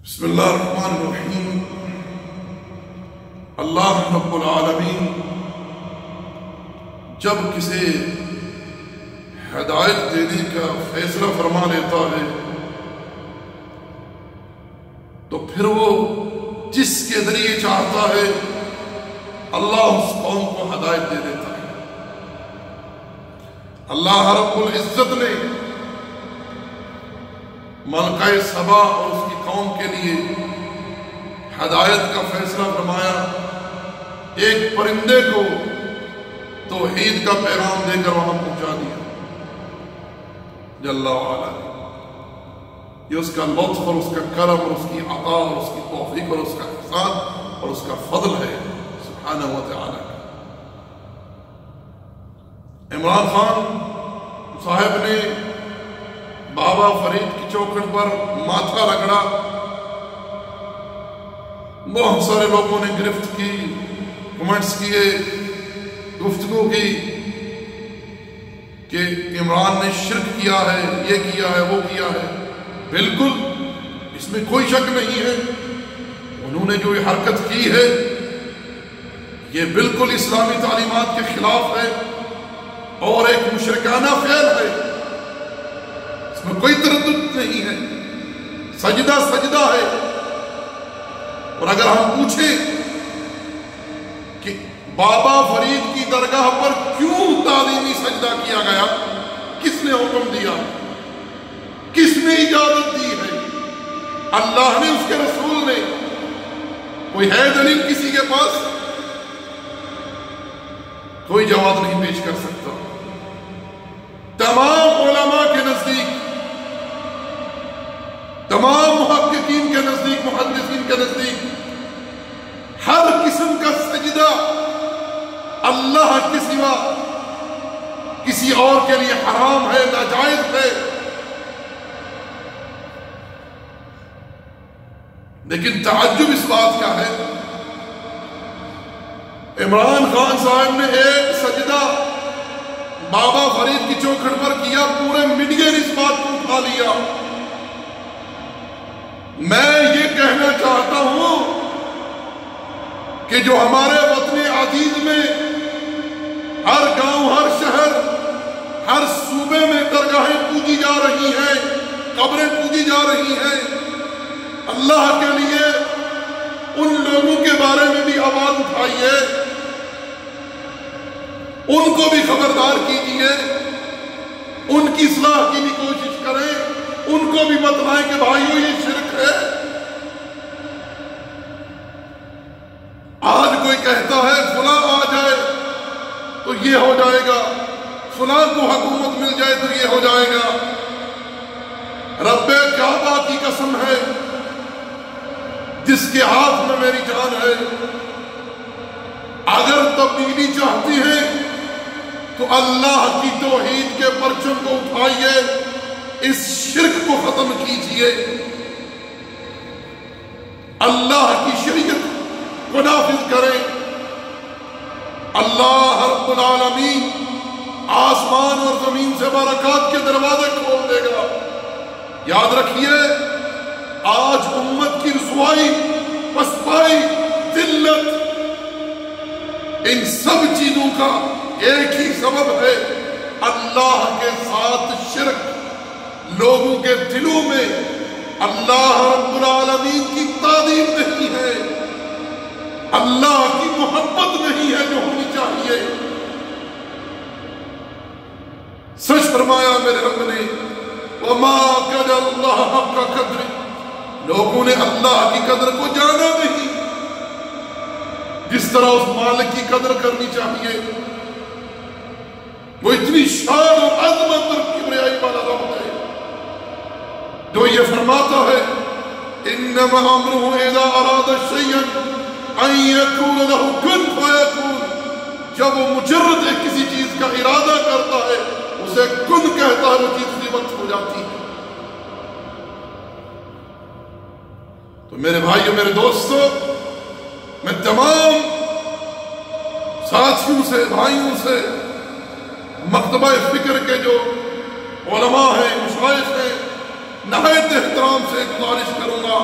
بسم اللہ الرحمن الرحیم۔ اللہ رب العالمین جب کسی ہدایت دینے کا فیصلہ فرما لیتا ہے تو پھر وہ جس کے ذریعے چاہتا ہے اللہ اس قوم کو ہدایت دے دیتا ہے۔ اللہ رب العزت نے ملکہ سبا اور اس کی قوم کے لیے ہدایت کا فیصلہ فرمایا، ایک پرندے کو توحید کا پیغام دے کر وہاں پہنچا دیا۔ جل وعلا یہ اس کا لطف اور اس کا کرم اور اس کی عطا اور اس کی توفیق اور اس کا احسان اور اس کا فضل ہے سبحانہ و تعالی۔ عمران خان صاحب نے بابا فرید کی چوکھٹ پر ماتھا رگڑا، بہت سارے لوگوں نے گرفت کی، کمنٹس کیے، گفتگو کی کہ عمران نے شرک کیا ہے، یہ کیا ہے، وہ کیا ہے۔ بالکل اس میں کوئی شک نہیں ہے، انہوں نے جو یہ حرکت کی ہے یہ بالکل اسلامی تعلیمات کے خلاف ہے اور ایک مشرکانہ فعل ہے، اس میں کوئی تردد نہیں ہے، سجدہ سجدہ ہے۔ اور اگر ہم پوچھیں کہ بابا فرید کی درگاہ پر کیوں تعلیمی سجدہ کیا گیا، کس نے حکم دیا، کس نے اجازت دی ہے، اللہ نے، اس کے رسول نے؟ کوئی ہے دلیل کسی کے پاس؟ کوئی جواب نہیں پیش کر سکتا۔ تمام علماء کے نزدیک، تمام محققین کے نزدیک، محدثین کے نزدیک، ہر قسم کا سجدہ اللہ کے سوا کسی اور کے لیے حرام ہے، ناجائز ہے۔ لیکن تعجب اس بات کا ہے، عمران خان صاحب نے ایک سجدہ بابا فرید کی چوکھٹ پر کیا، پورے میڈیا نے اس بات کو اٹھا لیا۔ میں یہ کہنا چاہتا ہوں کہ جو ہمارے وطن عزیز میں ہر گاؤں، ہر شہر، ہر صوبے میں درگاہیں پوجی جا رہی ہیں، قبریں پوجی جا رہی ہیں، اللہ کے لیے ان لوگوں کے بارے میں بھی آواز اٹھائیے، ان کو بھی خبردار کیجیے، ان کی اصلاح کی بھی کوشش کریں، ان کو بھی بتلائیں کہ بھائیو یہ شرک ہے۔ آج کوئی کہتا ہے فلاں آ جائے تو یہ ہو جائے گا، فلاں کو حکومت مل جائے تو یہ ہو جائے گا۔ رب کعبہ کی قسم ہے جس کے ہاتھ میں میری جان ہے، اگر تبدیلی چاہتی ہیں تو اللہ کی توحید کے پرچم کو اٹھائیے، اس شرک کو ختم کیجئے، اللہ کی شریعت کو نافذ کریں۔ اللہ رب العالمین آسمان اور زمین سے برکات کے دروازے کھول دے گا۔ یاد رکھیے، آج امت کی رسوائی، پسپائی، ذلت، ان سب چیزوں کا ایک ہی سبب ہے، اللہ کے ساتھ شرک۔ لوگوں کے دلوں میں اللہ رب العالمین کی تعظیم نہیں ہے، اللہ کی محبت نہیں ہے جو ہونی چاہیے۔ سچ فرمایا میرے رب نے، وَمَا قَدَرَ اللَّهَ حَقَّ قَدْرِهِ، لوگوں نے اللہ کی قدر کو جانا نہیں، جس طرح اس مالک کی قدر کرنی چاہیے۔ وہ اتنی شان اور عظمت اور کبریائی والا رب ہے جو یہ فرماتا ہے، انما امرہ اذا اراد شیئا ان یکون لہ کن فیکون، جب وہ مجرد کسی چیز کا ارادہ کرتا ہے، اسے کن کہتا ہے، وہ چیز اسی وقت ہو جاتی ہے۔ تو میرے بھائیوں، میرے دوستوں، میں تمام ساتھیوں سے، بھائیوں سے، مکتبہ فکر کے جو علماء ہیں، مشائخ ہیں، نہایت احترام سے گزارش کروں گا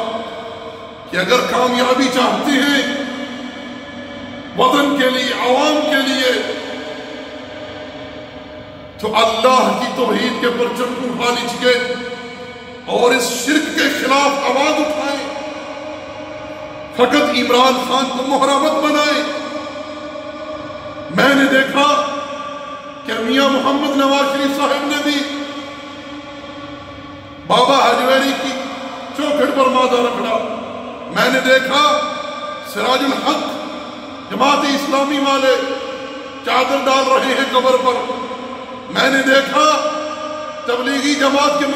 کہ اگر کامیابی چاہتے ہیں وطن کے لیے، عوام کے لیے، تو اللہ کی توحید کے پرچم کو اٹھا لیجیے اور اس شرک کے خلاف آواز اٹھائیں۔ فقط عمران خان کو مہرہ مت بنائیں۔ میں نے دیکھا کہ میاں محمد نواز شریف صاحب نے بھی بابا حجویری کی چوکھٹ پر مادہ رکھا۔ میں نے دیکھا سراج الحق جماعت اسلامی والے چادر ڈال رہے ہیں قبر پر۔ میں نے دیکھا تبلیغی جماعت کے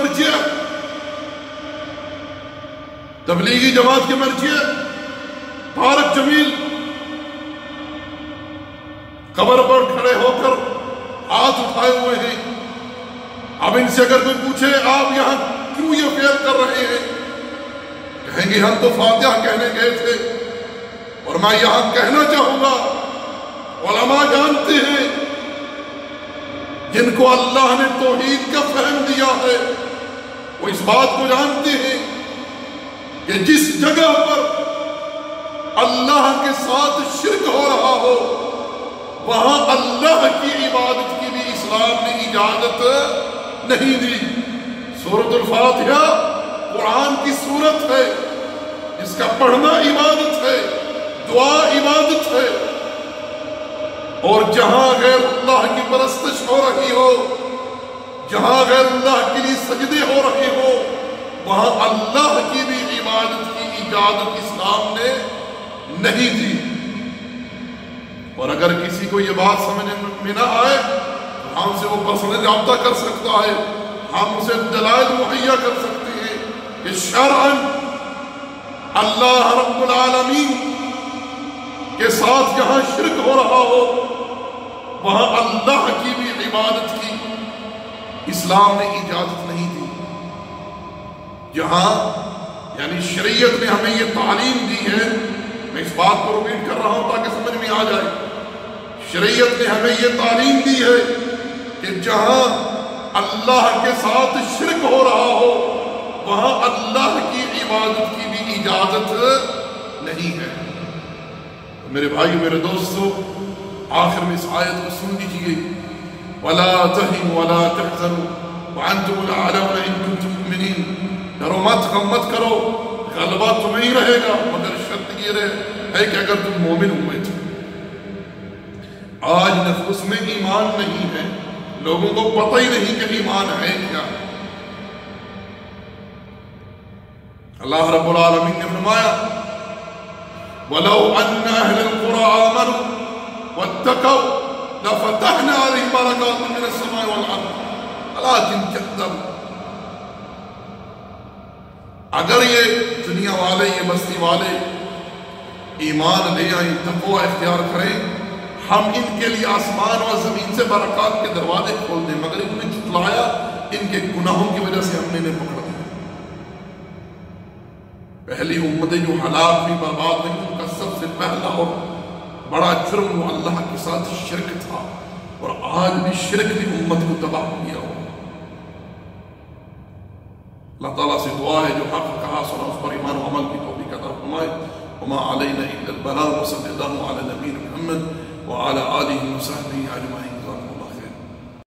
مرجع طارق جمیل قبر پر کھڑے ہو کر ہاتھ اٹھائے ہوئے ہیں۔ اب ان سے اگر کوئی پوچھے آپ یہاں کیوں یہ فعل کر رہے ہیں، کہیں گے ہم تو فاتحہ کہنے گئے تھے۔ اور میں یہاں کہنا چاہوں گا، علماء جانتے ہیں، جن کو اللہ نے توحید کا فہم دیا ہے، وہ اس بات کو جانتے ہیں کہ جس جگہ پر اللہ کے ساتھ شرک ہو رہا ہو، وہاں اللہ کی عبادت کی بھی اسلام نے اجازت نہیں دی۔ سورۃ الفاتحہ قرآن کی سورت ہے، جس کا پڑھنا عبادت ہے، دعا عبادت ہے، اور جہاں غیر اللہ کی پرستش ہو رہی ہو، جہاں غیر اللہ کے لیے سجدے ہو رہے ہو، وہاں اللہ کی بھی عبادت کی اجازت اسلام نے نہیں دی۔ اور اگر کسی کو یہ بات سمجھ میں نہ آئے تو ہم سے وہ پرسنل رابطہ کر سکتا ہے، ہم اسے دلائل مہیا کر سکتے ہیں کہ شرعاً اللہ رب العالمین کے ساتھ جہاں شرک ہو رہا ہو، وہاں اللہ کی بھی عبادت کی اسلام نے اجازت نہیں دی۔ جہاں یعنی شریعت نے ہمیں یہ تعلیم دی ہے، میں اس بات کو ریپیٹ کر رہا ہوں تاکہ سمجھ میں آ جائے، شریعت نے ہمیں یہ تعلیم دی ہے کہ جہاں اللہ کے ساتھ شرک ہو رہا ہو، وہاں اللہ کی عبادت کی بھی اجازت نہیں ہے۔ میرے بھائی، میرے دوستو، آخر میں اس آیت کو سن لیجئے، وَلَا تَهِنُوا وَلَا تَحْزَنُوا وَأَنْتُمُ الْأَعْلَوْنَ إِن كُنتُم مُؤْمِنِينَ۔ ڈرو مت، غم مت کرو، غلبہ تمہیں ہی رہے گا، مگر شرط یہ ہے کہ اگر تم مومن ہوئے تو۔ آج نفس میں ایمان نہیں ہے، لوگوں کو پتہ ہی نہیں کہ ایمان ہے کیا۔ اللہ رب العالمین نے فرمایا وَلَوْ أَنَّ أَهْلَ الْقُرَىٰ آمَنُوا وَاتَّقَوْا لَفَتَحْنَا عَلَيْهِمْ بَرَكَاتٍ مِّنَ السَّمَاءِ وَالْأَرْضِ وَلَٰكِن كَذَّبُوا۔ اگر یہ دنیا والے، یہ بستی والے ایمان لے آئیں، تقوی اختیار کریں، ہم ان کے لیے آسمان اور زمین سے برکات کے دروازے کھول دیں، مگر انہوں نے جھٹلایا، ان کے گناہوں کی وجہ سے ہم نے انہیں پکڑا۔ پہلی امتیں جو ہلاک بھی برباد نہیں، ان کا سب سے پہلا اور بڑا جرم وہ اللہ کے ساتھ شرک تھا، اور آج بھی شرک نے امت کو تباہ کیا ہو۔ اللہ تعالیٰ سے دعا ہے جو حق کہا سنا اس پر ایمان و عمل کی توفیق عطا فرمائے۔ وما علینا الا البلاغ، وصلی اللہ علی نبینا محمد وعلی آلہ وصحبہ اجمعین۔